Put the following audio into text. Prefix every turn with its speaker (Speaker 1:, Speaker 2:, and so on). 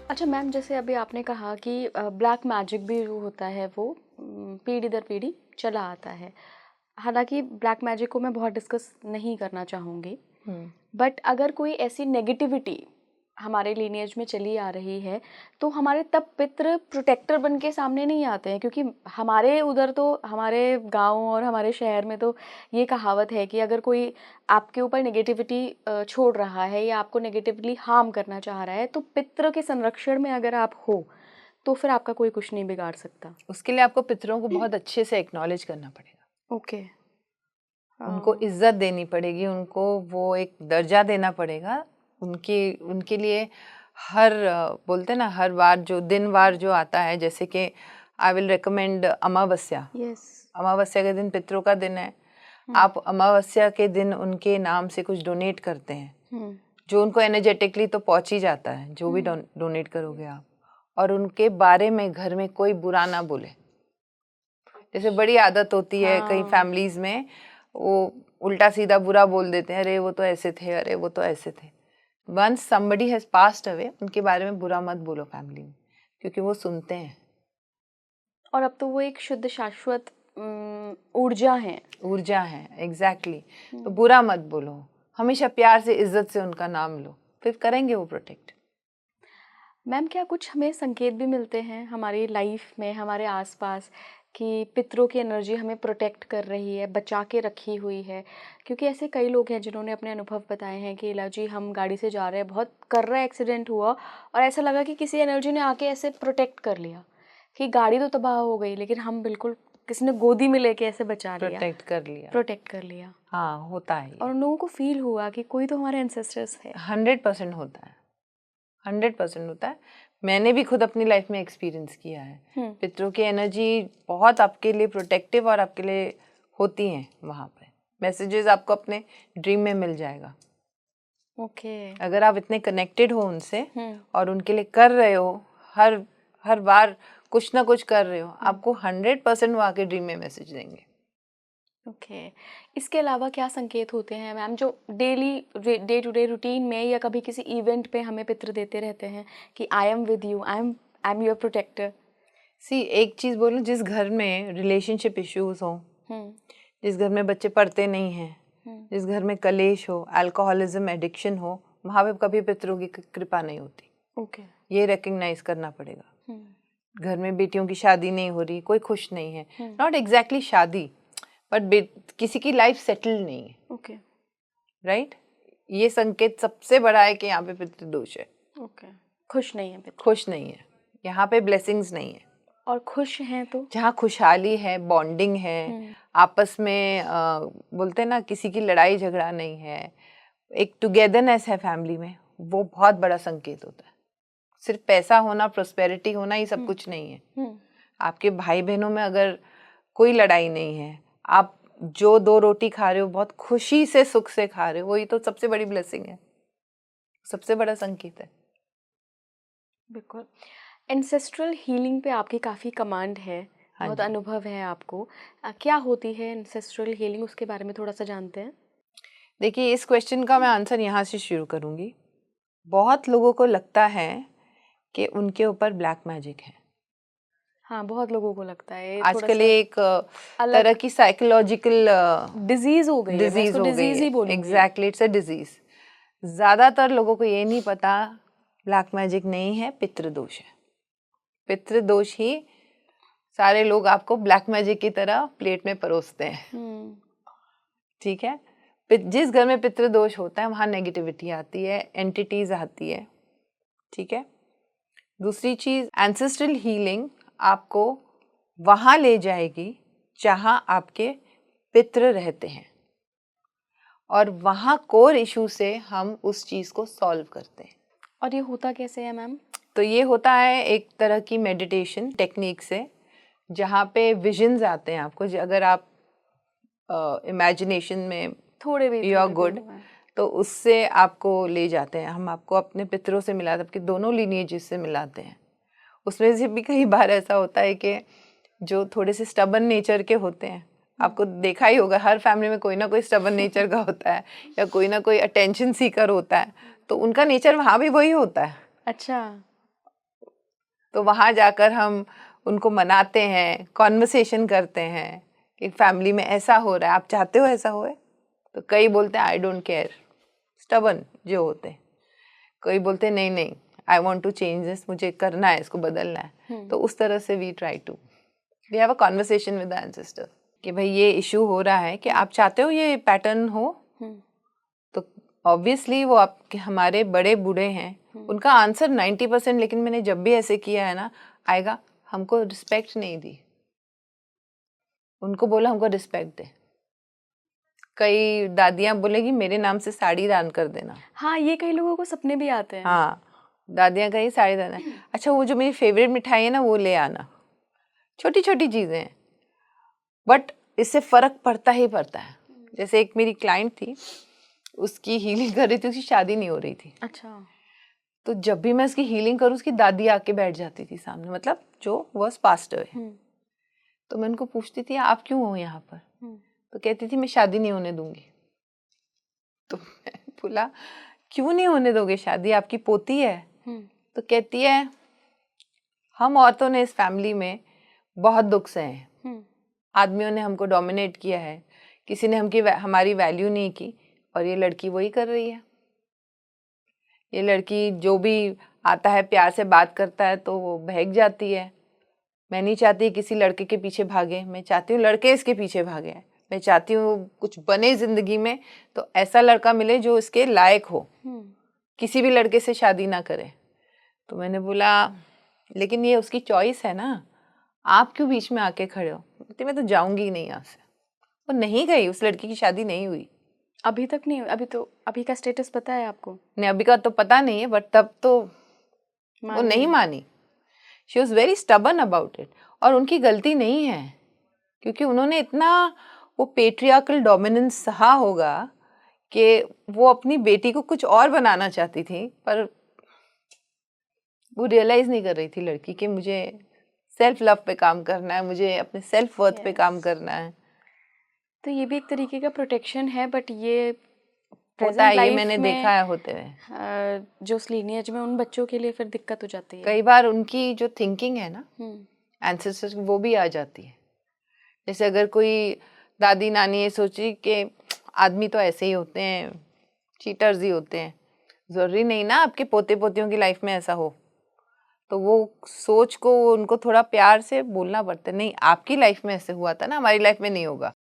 Speaker 1: अच्छा मैम, जैसे अभी आपने कहा कि ब्लैक मैजिक भी जो होता है वो पीढ़ी दर पीढ़ी चला आता है। हालांकि ब्लैक मैजिक को मैं बहुत डिस्कस नहीं करना चाहूँगी, बट अगर कोई ऐसी नेगेटिविटी हमारे लीनिएज में चली आ रही है तो हमारे तब पितृ प्रोटेक्टर बन के सामने नहीं आते हैं, क्योंकि हमारे उधर तो, हमारे गांव और हमारे शहर में तो ये कहावत है कि अगर कोई आपके ऊपर नेगेटिविटी छोड़ रहा है या आपको नेगेटिवली हार्म करना चाह रहा है तो पितृ के संरक्षण में अगर आप हो तो फिर आपका कोई कुछ नहीं बिगाड़ सकता।
Speaker 2: उसके लिए आपको पितरों को बहुत अच्छे से एक्नॉलेज करना पड़ेगा।
Speaker 1: ओके।
Speaker 2: उनको इज्जत देनी पड़ेगी, उनको वो एक दर्जा देना पड़ेगा। उनके लिए हर बोलते ना, हर बार जो दिनवार जो आता है, जैसे कि आई विल रिकमेंड अमावस्या। अमावस्या के दिन पितरों का दिन है। आप अमावस्या के दिन उनके नाम से कुछ डोनेट करते हैं जो उनको एनर्जेटिकली तो पहुंच ही जाता है, जो भी डोनेट करोगे आप। और उनके बारे में घर में कोई बुरा ना बोले। जैसे बड़ी आदत होती है कई फैमिलीज में, वो उल्टा सीधा बुरा बोल देते हैं, अरे वो तो ऐसे थे, अरे वो तो ऐसे थे। Once somebody has passed away, उनके बारे में बुरा मत बोलो फैमिली में, क्योंकि वो सुनते हैं।
Speaker 1: और अब तो वो एक शुद्ध शाश्वत ऊर्जा है।
Speaker 2: ऊर्जा है, एग्जैक्टली। तो बुरा मत बोलो, हमेशा प्यार से इज्जत से उनका नाम लो, फिर करेंगे वो प्रोटेक्ट।
Speaker 1: मैम, क्या कुछ हमें संकेत भी मिलते हैं हमारी लाइफ में, हमारे आसपास, कि पितरों की एनर्जी हमें प्रोटेक्ट कर रही है, बचा के रखी हुई है? क्योंकि ऐसे कई लोग हैं जिन्होंने अपने अनुभव बताए हैं कि इला जी हम गाड़ी से जा रहे हैं, बहुत कर रहा है, एक्सीडेंट हुआ और ऐसा लगा कि किसी एनर्जी ने आके ऐसे प्रोटेक्ट कर लिया कि गाड़ी तो तबाह हो गई लेकिन हम बिल्कुल, किसी ने गोदी में लेके ऐसे बचा लिया, प्रोटेक्ट कर लिया।
Speaker 2: हाँ, होता है।
Speaker 1: और उन लोगों को फील हुआ कि कोई तो हमारे एंसेस्टर्स है।
Speaker 2: 100% होता है, 100% होता है। मैंने भी खुद अपनी लाइफ में एक्सपीरियंस किया है। पितरों की एनर्जी बहुत आपके लिए प्रोटेक्टिव और आपके लिए होती हैं। वहाँ पे मैसेजेस आपको अपने ड्रीम में मिल जाएगा।
Speaker 1: ओके।
Speaker 2: अगर आप इतने कनेक्टेड हो उनसे और उनके लिए कर रहे हो, हर बार कुछ ना कुछ कर रहे हो, आपको 100% वो आके ड्रीम में मैसेज देंगे।
Speaker 1: ओके। इसके अलावा क्या संकेत होते हैं मैम जो daily day to day routine में या कभी किसी इवेंट पे हमें पित्र देते रहते हैं कि I am with you, I am your protector?
Speaker 2: एक चीज बोलूं, जिस घर में रिलेशनशिप इश्यूज हो, जिस घर में बच्चे पढ़ते नहीं हैं, जिस घर में कलेश हो, अल्कोहलिज्म, एडिक्शन हो, वहां पे कभी पितरों की कृपा नहीं होती।
Speaker 1: ओके।
Speaker 2: ये रिकग्नाइज करना पड़ेगा। घर में बेटियों की शादी नहीं हो रही, कोई खुश नहीं है, नॉट एग्जैक्टली शादी, बट किसी की लाइफ सेटल नहीं है।
Speaker 1: ओके।
Speaker 2: राइट, ये संकेत सबसे बड़ा है कि यहाँ पे पितृ दोष है।
Speaker 1: ओके। खुश नहीं है पितृ,
Speaker 2: खुश नहीं है, यहाँ पे ब्लेसिंग्स नहीं है।
Speaker 1: और खुश हैं तो
Speaker 2: जहाँ खुशहाली है, बॉन्डिंग है, आपस में बोलते हैं ना, किसी की लड़ाई झगड़ा नहीं है, एक टुगेदरनेस है फैमिली में, वो बहुत बड़ा संकेत होता है। सिर्फ पैसा होना, प्रोस्पेरिटी होना ही सब कुछ नहीं है। आपके भाई बहनों में अगर कोई लड़ाई नहीं है, आप जो 2 रोटी खा रहे हो बहुत खुशी से, सुख से खा रहे हो, वही तो सबसे बड़ी ब्लेसिंग है, सबसे बड़ा संकेत है।
Speaker 1: बिल्कुल। एंसेस्ट्रल हीलिंग पे आपकी काफ़ी कमांड है, बहुत
Speaker 2: जी।
Speaker 1: अनुभव है आपको। क्या होती है एंसेस्ट्रल हीलिंग, उसके बारे में थोड़ा सा जानते हैं?
Speaker 2: देखिए, इस क्वेश्चन का मैं आंसर यहाँ से शुरू करूँगी। बहुत लोगों को लगता है कि उनके ऊपर ब्लैक मैजिक है।
Speaker 1: हाँ, बहुत लोगों को लगता है।
Speaker 2: आजकल ये एक तरह की साइकोलॉजिकल
Speaker 1: डिजीज हो गई है, मैं इसको
Speaker 2: हो गई
Speaker 1: डिजीज
Speaker 2: है।
Speaker 1: ही बोलूंगी।
Speaker 2: Exactly, it's a disease. ज्यादातर लोगों को ये नहीं पता ब्लैक मैजिक नहीं है, पितृदोष है। पितृदोष ही सारे लोग आपको ब्लैक मैजिक की तरह प्लेट में परोसते हैं। ठीक है, जिस घर में पितृदोष होता है वहां नेगेटिविटी आती है, एंटिटीज आती है। ठीक है। दूसरी चीज, एंसेस्ट्रल हीलिंग आपको वहां ले जाएगी जहां आपके पितृ रहते हैं, और वहां कोर इशू से हम उस चीज को सॉल्व करते हैं।
Speaker 1: और ये होता कैसे है मैम?
Speaker 2: तो ये होता है एक तरह की मेडिटेशन टेक्निक से, जहाँ पे विजन्स आते हैं आपको। अगर आप इमेजिनेशन में
Speaker 1: थोड़े भी
Speaker 2: यू आर गुड, तो उससे आपको ले जाते हैं। हम आपको अपने पितरों से मिलाते हैं, आपके दोनों लीनिएजेस से मिलाते हैं। उसमें से भी कई बार ऐसा होता है कि जो थोड़े से स्टबन नेचर के होते हैं, आपको देखा ही होगा, हर फैमिली में कोई ना कोई स्टबन नेचर का होता है, या कोई ना कोई अटेंशन सीकर होता है, तो उनका नेचर वहाँ भी वही होता है।
Speaker 1: अच्छा।
Speaker 2: तो वहाँ जाकर हम उनको मनाते हैं, कॉन्वर्सेशन करते हैं कि फैमिली में ऐसा हो रहा है, आप चाहते हो ऐसा होए? तो कई बोलते हैं आई डोंट केयर, स्टबन जो होते हैं। कोई बोलते हैं नहीं नहीं, I want to change this, मुझे करना है, इसको बदलना है। तो उस तरह से we have a conversation with the ancestor कि भाई ये इशू हो रहा है कि आप चाहते हो ये पैटर्न हो। तो ऑब्वियसली वो आपके हमारे बड़े बूढ़े हैं, उनका आंसर 90%, लेकिन मैंने जब भी ऐसे किया है ना, आएगा हमको रिस्पेक्ट नहीं दी। उनको बोला हमको रिस्पेक्ट दे। कई दादियाँ बोलेगी मेरे नाम से साड़ी दान कर देना।
Speaker 1: हाँ, ये कई लोगों को सपने भी आते हैं।
Speaker 2: हाँ, दादियाँ कहीं साड़ी दान, अच्छा वो जो मेरी फेवरेट मिठाई है ना वो ले आना। छोटी छोटी चीज़ें हैं, बट इससे फ़र्क पड़ता ही पड़ता है। जैसे एक मेरी क्लाइंट थी, उसकी हीलिंग कर रही थी, उसकी शादी नहीं हो रही थी।
Speaker 1: अच्छा।
Speaker 2: तो जब भी मैं उसकी हीलिंग करूँ, उसकी दादी आके बैठ जाती थी सामने, मतलब जो वॉज पास्टर है। तो मैं उनको पूछती थी आप क्यों हो यहाँ पर? तो कहती थी मैं शादी नहीं होने दूंगी। तो मैं बोला क्यों नहीं होने दोगे शादी, आपकी पोती है? तो कहती है हम औरतों ने इस फैमिली में बहुत दुख सहे हैं, आदमियों ने हमको डोमिनेट किया है, किसी ने हमारी वैल्यू नहीं की, और ये लड़की वही कर रही है। ये लड़की जो भी आता है प्यार से बात करता है तो वो बहक जाती है। मैं नहीं चाहती किसी लड़के के पीछे भागे, मैं चाहती हूँ लड़के इसके पीछे भागे। मैं चाहती हूँ कुछ बने जिंदगी में तो ऐसा लड़का मिले जो इसके लायक हो, किसी भी लड़के से शादी ना करे। तो मैंने बोला लेकिन ये उसकी चॉइस है ना, आप क्यों बीच में आके खड़े हो? तो मैं तो जाऊंगी ही नहीं यहाँ से। वो नहीं गई, उस लड़की की शादी नहीं हुई
Speaker 1: अभी तक नहीं। अभी का स्टेटस पता है आपको?
Speaker 2: नहीं, अभी का तो पता नहीं है, बट तब तो वो नहीं मानी। She was very stubborn about it. और उनकी गलती नहीं है, क्योंकि उन्होंने इतना वो पेट्रियार्कल डोमिनेंस सहा होगा कि वो अपनी बेटी को कुछ और बनाना चाहती थी, पर वो रियलाइज नहीं कर रही थी लड़की कि मुझे सेल्फ लव पे काम करना है, मुझे अपने सेल्फ वर्थ पे काम करना है।
Speaker 1: तो ये भी एक तरीके का प्रोटेक्शन है, बट ये
Speaker 2: होता है, ये मैंने देखा है होते हुए।
Speaker 1: जो उस लीनियज में उन बच्चों के लिए फिर दिक्कत हो जाती है।
Speaker 2: कई बार उनकी जो थिंकिंग है ना एंसेस्टर्स, वो भी आ जाती है। जैसे अगर कोई दादी नानी ये सोची कि आदमी तो ऐसे ही होते हैं, चीटर्स ही होते हैं, जरूरी नहीं ना आपके पोते पोतियों की लाइफ में ऐसा हो। तो वो सोच को उनको थोड़ा प्यार से बोलना पड़ता है, नहीं आपकी लाइफ में ऐसे हुआ था ना, हमारी लाइफ में नहीं होगा।